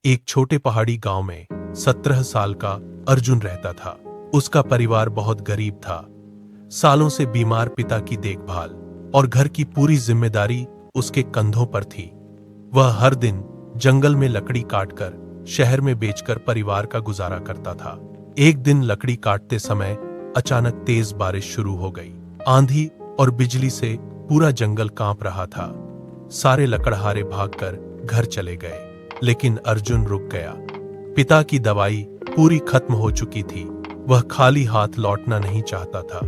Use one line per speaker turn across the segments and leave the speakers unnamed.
एक छोटे पहाड़ी गांव में 17 साल का अर्जुन रहता था। उसका परिवार बहुत गरीब था। सालों से बीमार पिता की देखभाल और घर की पूरी जिम्मेदारी उसके कंधों पर थी। वह हर दिन जंगल में लकड़ी काटकर शहर में बेचकर परिवार का गुजारा करता था। एक दिन लकड़ी काटते समय अचानक तेज बारिश शुरू हो गई। आंधी और बिजली से पूरा जंगल कांप रहा था। सारे लकड़हारे भागकर घर चले गए, लेकिन अर्जुन रुक गया। पिता की दवाई पूरी खत्म हो चुकी थी। वह खाली हाथ लौटना नहीं चाहता था।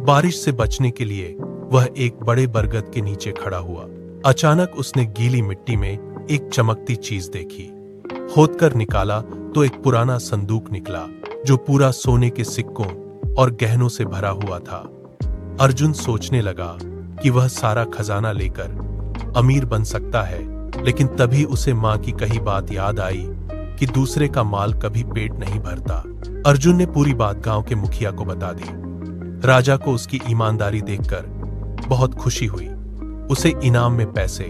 बारिश से बचने के लिए वह एक बड़े बरगद के नीचे खड़ा हुआ। अचानक उसने गीली मिट्टी में एक चमकती चीज देखी। खोदकर निकाला तो एक पुराना संदूक निकला, जो पूरा सोने के सिक्कों और गहनों से भरा हुआ था। अर्जुन सोचने लगा कि वह सारा खजाना लेकर अमीर बन सकता है, लेकिन तभी उसे मां की कही बात याद आई कि दूसरे का माल कभी पेट नहीं भरता। अर्जुन ने पूरी बात गांव के मुखिया को बता दी। राजा को उसकी ईमानदारी देखकर बहुत खुशी हुई। उसे इनाम में पैसे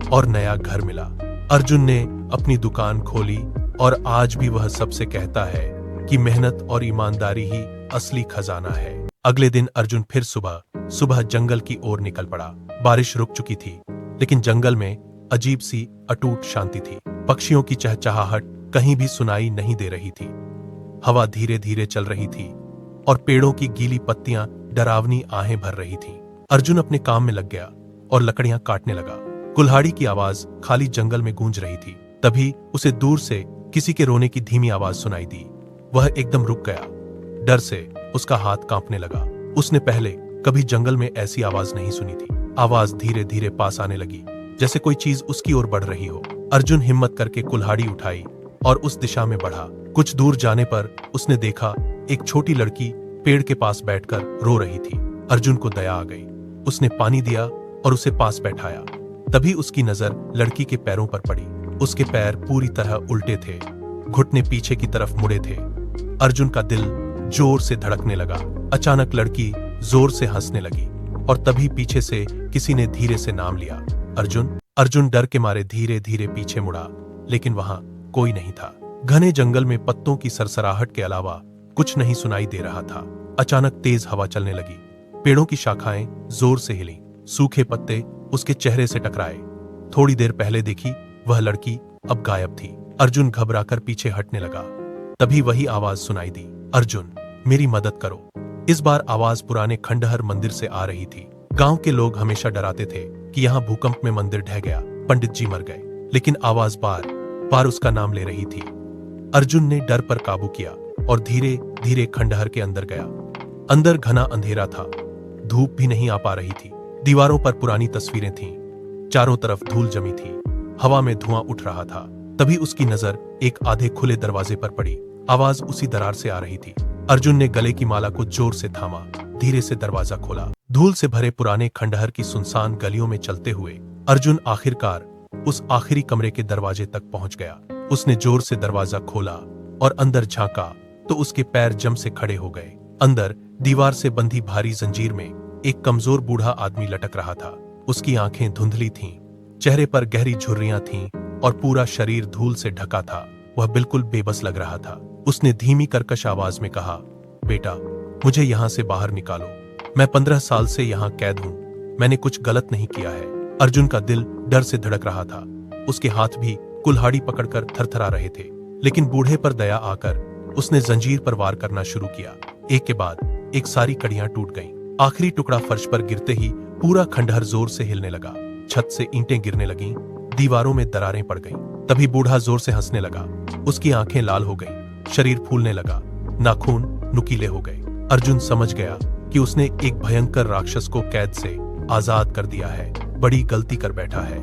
और नया घर मिला। अर्जुन ने अपनी दुकान खोली और आज भी वह सबसे कहता है कि मेहनत और ईमानदारी ही असली खजाना है। अगले दिन अर्जुन फिर सुबह सुबह जंगल की ओर निकल पड़ा। बारिश रुक चुकी थी, लेकिन जंगल में अजीब सी अटूट शांति थी। पक्षियों की चहचहाहट कहीं भी सुनाई नहीं दे रही थी। हवा धीरे धीरे चल रही थी और पेड़ों की गीली पत्तियां डरावनी आहें भर रही थीं। अर्जुन अपने काम में लग गया और लकड़ियां काटने लगा। कुल्हाड़ी की आवाज खाली जंगल में गूंज रही थी। तभी उसे दूर से किसी के रोने की धीमी आवाज सुनाई दी। वह एकदम रुक गया। डर से उसका हाथ कांपने लगा। उसने पहले कभी जंगल में ऐसी आवाज नहीं सुनी थी। आवाज धीरे धीरे पास आने लगी, जैसे कोई चीज उसकी ओर बढ़ रही हो। अर्जुन हिम्मत करके कुल्हाड़ी उठाई और उस दिशा में बढ़ा। कुछ दूर जाने पर उसने देखा एक छोटी लड़की पेड़ के पास बैठकर रो रही थी। अर्जुन को दया आ गई। उसने पानी दिया और उसे पास बैठाया। तभी उसकी नजर लड़की के पैरों पर पड़ी। उसके पैर पूरी तरह उल्टे थे, घुटने पीछे की तरफ मुड़े थे। अर्जुन का दिल जोर से धड़कने लगा। अचानक लड़की जोर से हंसने लगी और तभी पीछे से किसी ने धीरे से नाम लिया, अर्जुन। अर्जुन डर के मारे धीरे धीरे पीछे मुड़ा, लेकिन वहां कोई नहीं था। घने जंगल में पत्तों की सरसराहट के अलावा कुछ नहीं सुनाई दे रहा था। अचानक तेज हवा चलने लगी। पेड़ों की शाखाएं जोर से हिलीं। सूखे पत्ते उसके चेहरे से टकराए। थोड़ी देर पहले देखी वह लड़की अब गायब थी। अर्जुन घबराकर पीछे हटने लगा। तभी वही आवाज सुनाई दी, अर्जुन, मेरी मदद करो। इस बार आवाज पुराने खंडहर मंदिर से आ रही थी। गांव के लोग हमेशा डराते थे कि यहाँ भूकंप में मंदिर ढह गया, पंडित जी मर गए, लेकिन आवाज बार बार उसका नाम ले रही थी। अर्जुन ने डर पर काबू किया और धीरे धीरे खंडहर के अंदर गया। अंदर घना अंधेरा था। धूप भी नहीं आ पा रही थी। दीवारों पर पुरानी तस्वीरें थीं। चारों तरफ धूल जमी थी। हवा में धुआं उठ रहा था। तभी उसकी नजर एक आधे खुले दरवाजे पर पड़ी। आवाज उसी दरार से आ रही थी। अर्जुन ने गले की माला को जोर से थामा। धीरे से दरवाजा खोला। धूल से भरे पुराने खंडहर की सुनसान गलियों में चलते हुए अर्जुन आखिरकार उस आखिरी कमरे के दरवाजे तक पहुंच गया। उसने जोर से दरवाजा खोला और अंदर झांका तो उसके पैर जम से खड़े हो गए। अंदर दीवार से बंधी भारी जंजीर में एक कमजोर बूढ़ा आदमी लटक रहा था। उसकी आंखें धुंधली थीं, चेहरे पर गहरी झुर्रियां थीं और पूरा शरीर धूल से ढका था। वह बिल्कुल बेबस लग रहा था। उसने धीमी कर्कश आवाज में कहा, बेटा, मुझे यहाँ से बाहर निकालो। मैं 15 साल से यहाँ कैद हूँ। मैंने कुछ गलत नहीं किया है। अर्जुन का दिल डर से धड़क रहा था। उसके हाथ भी कुल्हाड़ी पकड़कर थरथरा रहे थे, लेकिन बूढ़े पर दया आकर उसने जंजीर पर वार करना शुरू किया। एक के बाद एक सारी कड़ियां टूट गईं। आखिरी टुकड़ा फर्श पर गिरते ही पूरा खंडहर जोर से हिलने लगा। छत से ईंटें गिरने लगीं, दीवारों में दरारें पड़ गईं। तभी बूढ़ा जोर से हंसने लगा। उसकी आंखें लाल हो गईं, शरीर फूलने लगा, नाखून नुकीले हो गए। अर्जुन समझ गया कि उसने एक भयंकर राक्षस को कैद से आजाद कर दिया है। बड़ी गलती कर बैठा है।